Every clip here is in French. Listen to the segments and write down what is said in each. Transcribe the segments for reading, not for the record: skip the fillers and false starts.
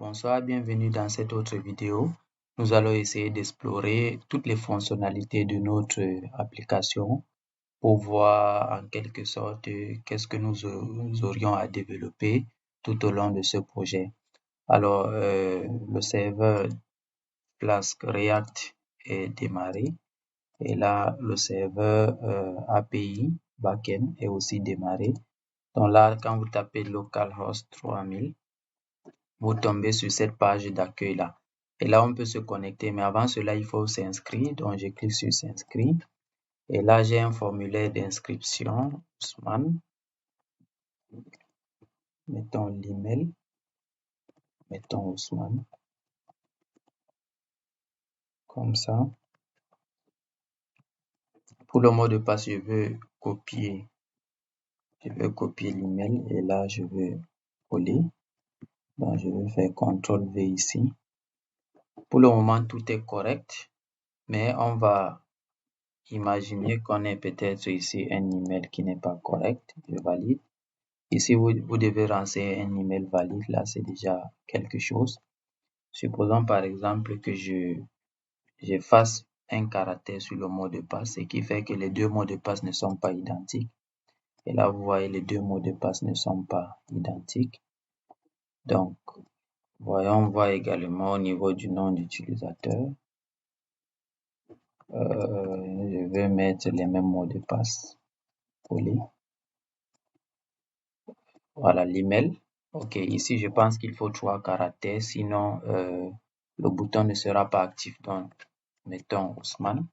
Bonsoir, bienvenue dans cette autre vidéo. Nous allons essayer d'explorer toutes les fonctionnalités de notre application pour voir en quelque sorte qu'est-ce que nous aurions à développer tout au long de ce projet. Alors, le serveur Flask React est démarré et là, le serveur API Backend est aussi démarré. Donc là, quand vous tapez localhost 3000, vous tombez sur cette page d'accueil là. Et là, on peut se connecter, mais avant cela, il faut s'inscrire. Donc, je clique sur s'inscrire. Et là, j'ai un formulaire d'inscription. Ousmane. Mettons l'email. Mettons Ousmane. Comme ça. Pour le mot de passe, je veux copier. Je veux copier l'email et là, je veux coller. Donc, je vais faire CTRL-V ici. Pour le moment, tout est correct, mais on va imaginer qu'on ait peut-être ici un email qui n'est pas correct. Je valide. Ici, vous devez renseigner un email valide. Là, c'est déjà quelque chose. Supposons par exemple que j'efface un caractère sur le mot de passe, ce qui fait que les deux mots de passe ne sont pas identiques. Et là, vous voyez, les deux mots de passe ne sont pas identiques. Donc, voyons voir également au niveau du nom d'utilisateur. Je vais mettre les mêmes mots de passe. Coller. Voilà l'email. Ok, ici je pense qu'il faut 3 caractères, sinon le bouton ne sera pas actif. Donc, mettons Ousmane.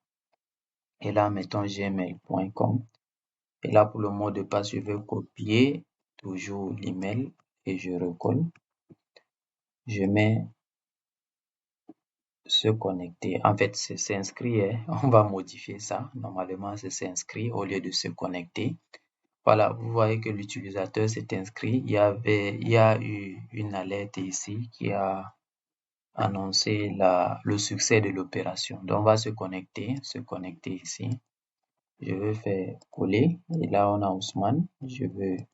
Et là, mettons gmail.com. Et là, pour le mot de passe, je vais copier toujours l'email et je recolle. Je mets se connecter. En fait, c'est s'inscrire. On va modifier ça. Normalement, c'est s'inscrire au lieu de se connecter. Voilà, vous voyez que l'utilisateur s'est inscrit. Il y a eu une alerte ici qui a annoncé le succès de l'opération. Donc, on va se connecter ici. Je vais faire coller. Et là, on a Ousmane. Je vais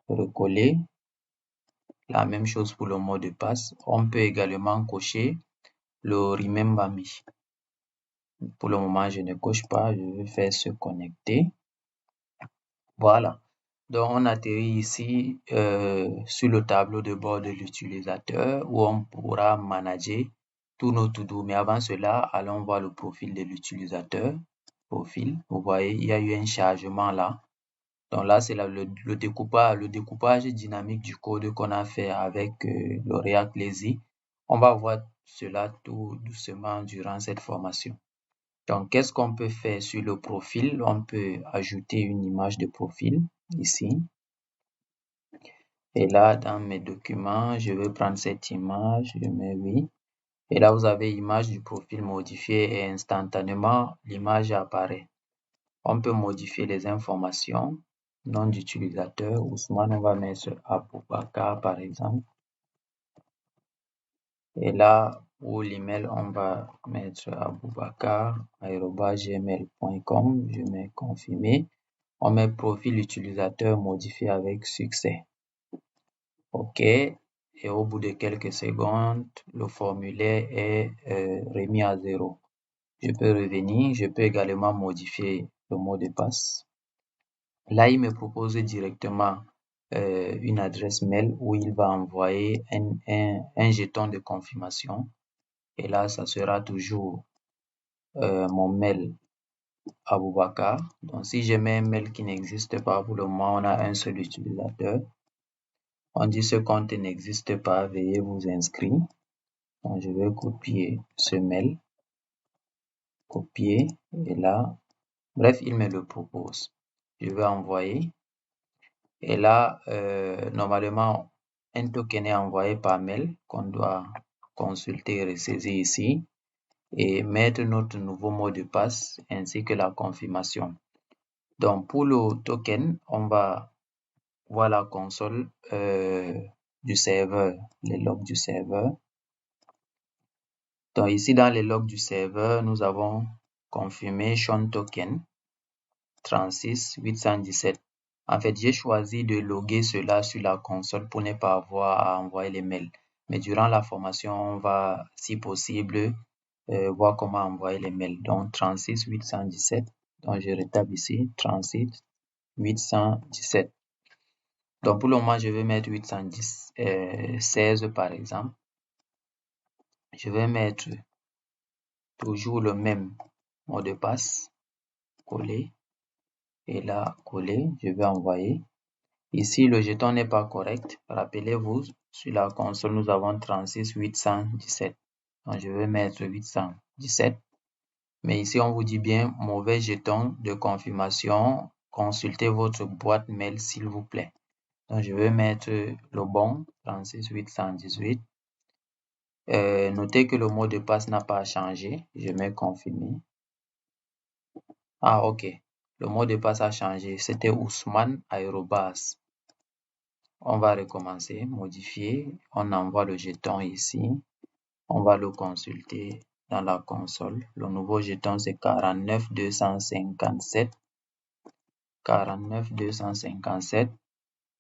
recoller. La même chose pour le mot de passe. On peut également cocher le Remember Me. Pour le moment, je ne coche pas. Je vais faire se connecter. Voilà. Donc, on atterrit ici sur le tableau de bord de l'utilisateur où on pourra manager tous nos to-do. Mais avant cela, allons voir le profil de l'utilisateur. Profil, vous voyez, il y a eu un chargement là. Donc là, c'est le découpage dynamique du code qu'on a fait avec le React Lazy. On va voir cela tout doucement durant cette formation. Donc, qu'est-ce qu'on peut faire sur le profil? On peut ajouter une image de profil ici. Et là, dans mes documents, je vais prendre cette image, je mets oui. Et là, vous avez l'image du profil modifiée et instantanément, l'image apparaît. On peut modifier les informations. Nom d'utilisateur, Ousmane, on va mettre Aboubakar par exemple. Et là, pour l'email, on va mettre aboubakar@gmail.com. Je mets confirmer. On met profil utilisateur modifié avec succès. OK. Et au bout de quelques secondes, le formulaire est remis à 0. Je peux revenir. Je peux également modifier le mot de passe. Là, il me propose directement une adresse mail où il va envoyer un jeton de confirmation. Et là, ça sera toujours mon mail Aboubakar. Donc, si je mets un mail qui n'existe pas, pour le moment, on a un seul utilisateur. On dit ce compte n'existe pas, veuillez vous inscrire. Donc, je vais copier ce mail. Copier. Et là, bref, il me le propose. Je vais envoyer. Et là, normalement, un token est envoyé par mail qu'on doit consulter et ressaisir ici et mettre notre nouveau mot de passe ainsi que la confirmation. Donc, pour le token, on va voir la console du serveur, les logs du serveur. Donc, ici, dans les logs du serveur, nous avons confirmation token 36817. En fait, j'ai choisi de loguer cela sur la console pour ne pas avoir à envoyer les mails. Mais durant la formation, on va, si possible, voir comment envoyer les mails. Donc 36 817. Donc je retape ici 36 817. Donc pour le moment, je vais mettre 816 par exemple. Je vais mettre toujours le même mot de passe, coller, et là, coller, je vais envoyer. Ici, le jeton n'est pas correct. Rappelez-vous, sur la console, nous avons 36 817. Donc, je vais mettre 817. Mais ici, on vous dit bien mauvais jeton de confirmation. Consultez votre boîte mail, s'il vous plaît. Donc, je vais mettre le bon, 36 818. Notez que le mot de passe n'a pas changé. Je mets confirmer. Ah, ok. Le mot de passe a changé. C'était Ousmane Aérobase. On va recommencer, modifier. On envoie le jeton ici. On va le consulter dans la console. Le nouveau jeton, c'est 49 257. 49 257.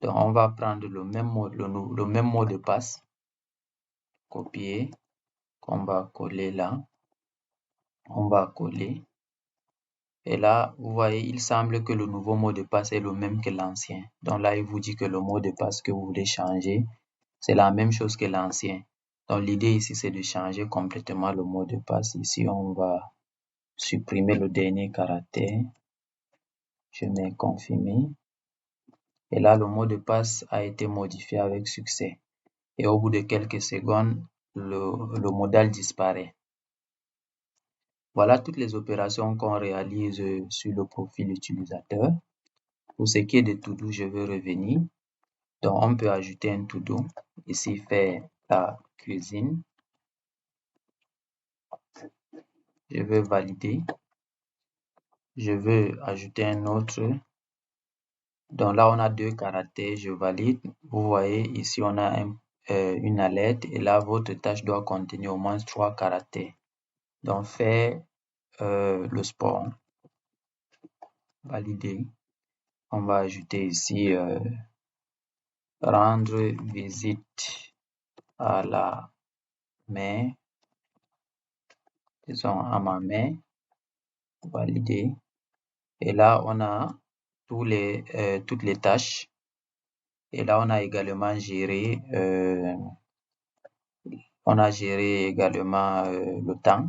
Donc, on va prendre le même mot, le même mot de passe. Copier. Qu'on va coller là. On va coller. Et là, vous voyez, il semble que le nouveau mot de passe est le même que l'ancien. Donc là, il vous dit que le mot de passe que vous voulez changer, c'est la même chose que l'ancien. Donc l'idée ici, c'est de changer complètement le mot de passe. Ici, on va supprimer le dernier caractère. Je mets confirmer. Et là, le mot de passe a été modifié avec succès. Et au bout de quelques secondes, le modal disparaît. Voilà toutes les opérations qu'on réalise sur le profil utilisateur. Pour ce qui est de to-do, je vais revenir. Donc, on peut ajouter un to-do. Ici, faire la cuisine. Je vais valider. Je veux ajouter un autre. Donc là, on a deux caractères. Je valide. Vous voyez, ici, on a une alerte. Et là, votre tâche doit contenir au moins 3 caractères. Donc, faire le sport. Valider. On va ajouter ici rendre visite à la mère. Disons à ma mère. Valider. Et là, on a toutes les tâches. Et là, on a également géré, le temps.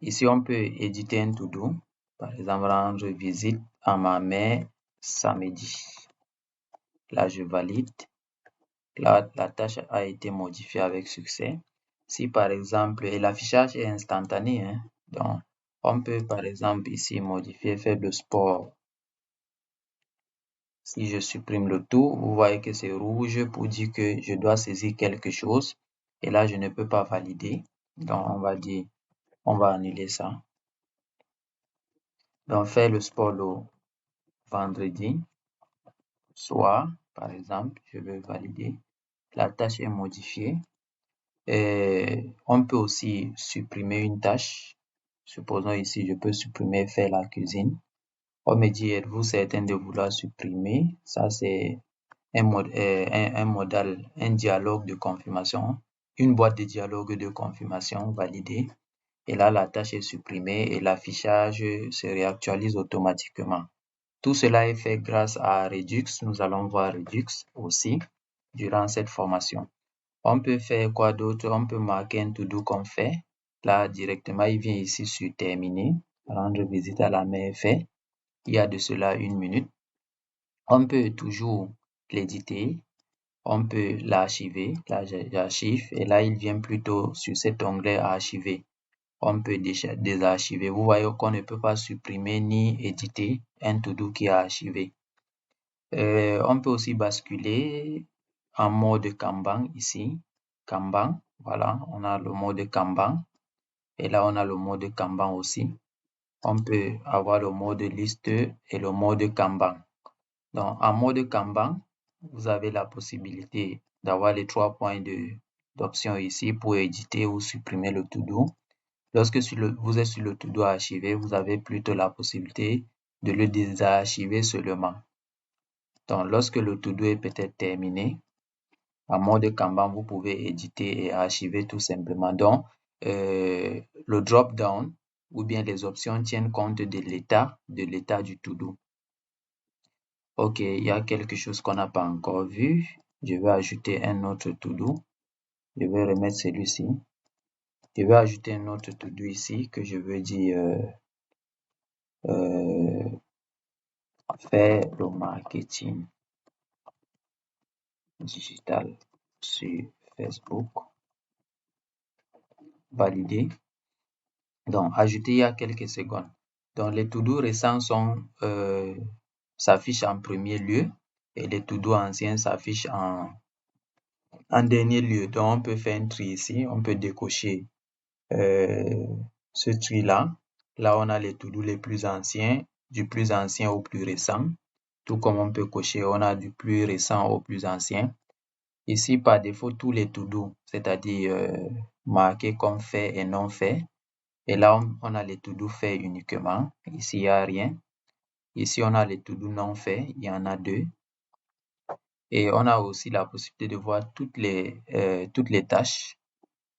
Ici, on peut éditer un to-do. Par exemple, rendre visite à ma mère samedi. Là, je valide. Là, la tâche a été modifiée avec succès. Si par exemple, et l'affichage est instantané, hein, donc on peut par exemple ici modifier, faire le sport. Si je supprime le tout, vous voyez que c'est rouge pour dire que je dois saisir quelque chose. Et là, je ne peux pas valider. Donc, on va dire, on va annuler ça. Donc, faire le sport le vendredi soir, par exemple, je vais valider. La tâche est modifiée. Et on peut aussi supprimer une tâche. Supposons ici, je peux supprimer faire la cuisine. On me dit, êtes-vous certain de vouloir supprimer? Ça, c'est un modal, un dialogue de confirmation, une boîte de dialogue de confirmation validée. Et là, la tâche est supprimée et l'affichage se réactualise automatiquement. Tout cela est fait grâce à Redux. Nous allons voir Redux aussi durant cette formation. On peut faire quoi d'autre? On peut marquer un to-do comme fait. Là, directement, il vient ici sur terminer, rendre visite à la mère fait. Il y a de cela 1 minute. On peut toujours l'éditer. On peut l'archiver. Là, j'archive. Et là, il vient plutôt sur cet onglet archiver. On peut désarchiver. Vous voyez qu'on ne peut pas supprimer ni éditer un to-do qui est archivé. On peut aussi basculer en mode Kanban ici. Kanban, voilà, on a le mode Kanban. Et là, on a le mode Kanban aussi. On peut avoir le mode liste et le mode Kanban. Donc, en mode Kanban, vous avez la possibilité d'avoir les 3 points d'option ici pour éditer ou supprimer le to-do. Lorsque vous êtes sur le to-do archivé, vous avez plutôt la possibilité de le désarchiver seulement. Donc, lorsque le to-do est peut-être terminé, En mode Kanban, vous pouvez éditer et archiver tout simplement. Donc, le drop-down ou bien les options tiennent compte de l'état du to-do. Ok, il y a quelque chose qu'on n'a pas encore vu. Je vais ajouter un autre to-do. Je vais remettre celui-ci. Je vais ajouter un autre to-do ici que je veux dire faire le marketing digital sur Facebook. Valider. Donc, ajouter il y a quelques secondes. Donc, les to-do récents s'affichent en premier lieu et les to-do anciens s'affichent en dernier lieu. Donc, on peut faire un tri ici. On peut décocher ce tri-là. Là, on a les to-do les plus anciens, du plus ancien au plus récent. Tout comme on peut cocher, on a du plus récent au plus ancien. Ici, par défaut, tous les to-do, c'est-à-dire marqués comme fait et non fait. Et là, on a les to-do faits uniquement. Ici, il n'y a rien. Ici, on a les to-do non faits. Il y en a 2. Et on a aussi la possibilité de voir toutes les tâches.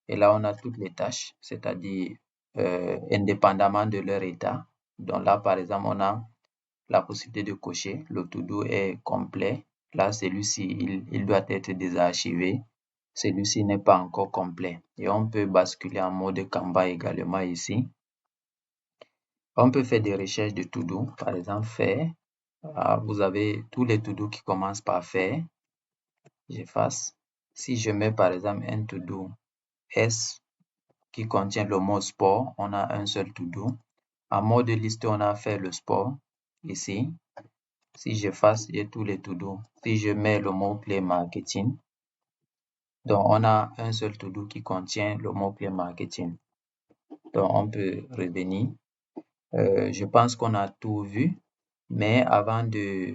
Et là, on a toutes les tâches, c'est-à-dire indépendamment de leur état. Donc là, par exemple, on a la possibilité de cocher. Le to-do est complet. Là, celui-ci, il doit être désarchivé. Celui-ci n'est pas encore complet. Et on peut basculer en mode Kanban également ici. On peut faire des recherches de to-do, par exemple faire. Vous avez tous les to-do qui commencent par faire. J'efface. Si je mets par exemple un to-do S qui contient le mot sport, on a un seul to-do. En mode liste, on a fait le sport ici. Si j'efface, il y a tous les to-do. Si je mets le mot-clé marketing, donc on a un seul to-do qui contient le mot-clé marketing. Donc on peut revenir. Je pense qu'on a tout vu, mais avant de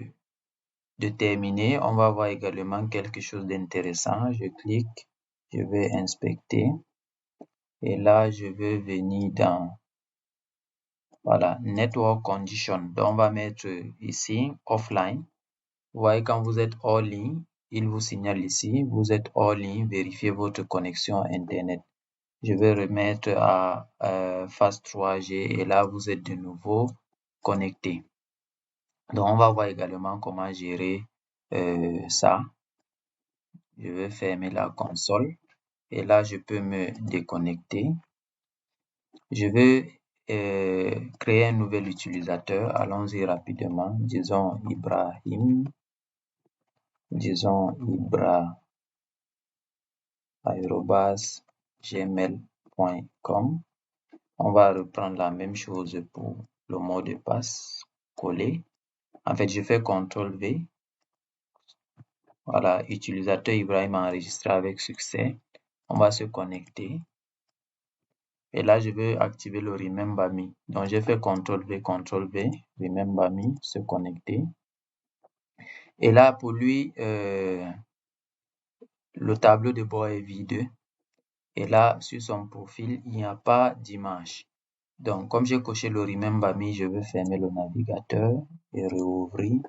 terminer, on va voir également quelque chose d'intéressant. Je clique, je vais inspecter et là, je vais venir dans voilà, Network Condition. Donc, on va mettre ici Offline. Vous voyez, quand vous êtes hors ligne, il vous signale ici, vous êtes hors ligne, vérifiez votre connexion Internet. Je vais remettre à phase 3G et là, vous êtes de nouveau connecté. Donc, on va voir également comment gérer ça. Je vais fermer la console et là, je peux me déconnecter. Je vais créer un nouvel utilisateur. Allons-y rapidement. Disons Ibrahim. Disons ibra@gmail.com. On va reprendre la même chose pour le mot de passe. Coller. En fait, je fais CTRL-V. Voilà, utilisateur Ibrahim enregistré avec succès. On va se connecter. Et là, je veux activer le Remember Me. Donc, j'ai fait CTRL-V, CTRL-V, Remember Me, se connecter. Et là, pour lui, le tableau de bord est vide. Et là, sur son profil, il n'y a pas d'image. Donc, comme j'ai coché le Remember Me, je vais fermer le navigateur et réouvrir.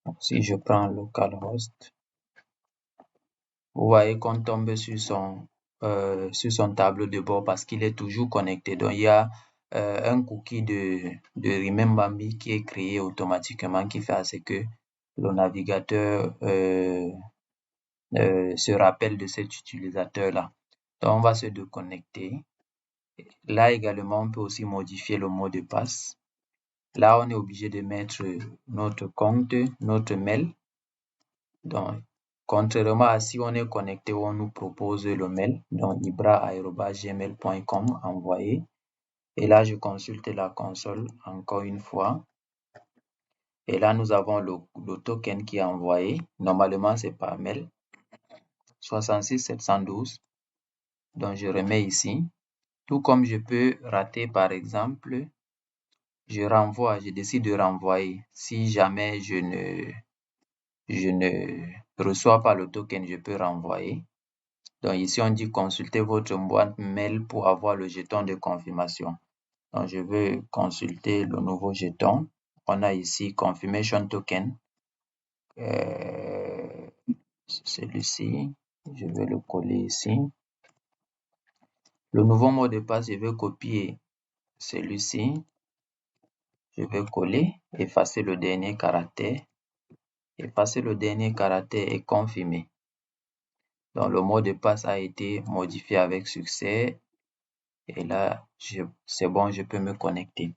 Donc, si je prends localhost, vous voyez qu'on tombe sur son tableau de bord parce qu'il est toujours connecté. Donc, il y a un cookie de Remember Me qui est créé automatiquement qui fait à ce que le navigateur se rappelle de cet utilisateur-là. Donc, on va se déconnecter. Là également, on peut aussi modifier le mot de passe. Là, on est obligé de mettre notre compte, notre mail. Donc, contrairement à si on est connecté, on nous propose le mail. Donc, ibra@gmail.com, envoyé. Et là, je consulte la console encore une fois. Et là, nous avons le token qui est envoyé. Normalement, c'est par mail. 66712. Donc, je remets ici. Tout comme je peux rater, par exemple, je décide de renvoyer. Si jamais je ne reçois pas le token, je peux renvoyer. Donc ici, on dit consulter votre boîte mail pour avoir le jeton de confirmation. Donc je veux consulter le nouveau jeton. On a ici Confirmation Token. C'est celui-ci. Je vais le coller ici. Le nouveau mot de passe, je vais copier celui-ci. Je vais coller, effacer le dernier caractère. Effacer le dernier caractère et confirmer. Donc, le mot de passe a été modifié avec succès. Et là, c'est bon, je peux me connecter.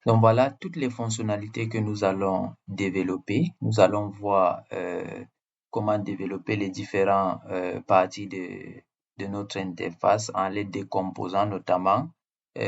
Donc, voilà toutes les fonctionnalités que nous allons développer. Nous allons voir comment développer les différentes parties de notre interface en les décomposant notamment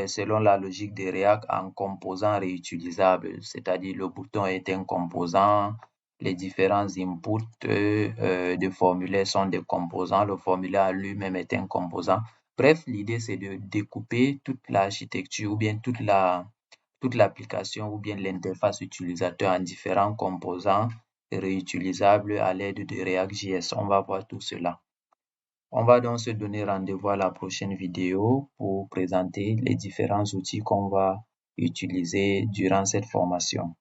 selon la logique de React en composants réutilisables. C'est-à-dire le bouton est un composant, les différents inputs de formulaire sont des composants, le formulaire lui-même est un composant. Bref, l'idée c'est de découper toute l'architecture ou bien toute l'application ou bien l'interface utilisateur en différents composants réutilisables à l'aide de React.js. On va voir tout cela. On va donc se donner rendez-vous à la prochaine vidéo pour présenter les différents outils qu'on va utiliser durant cette formation.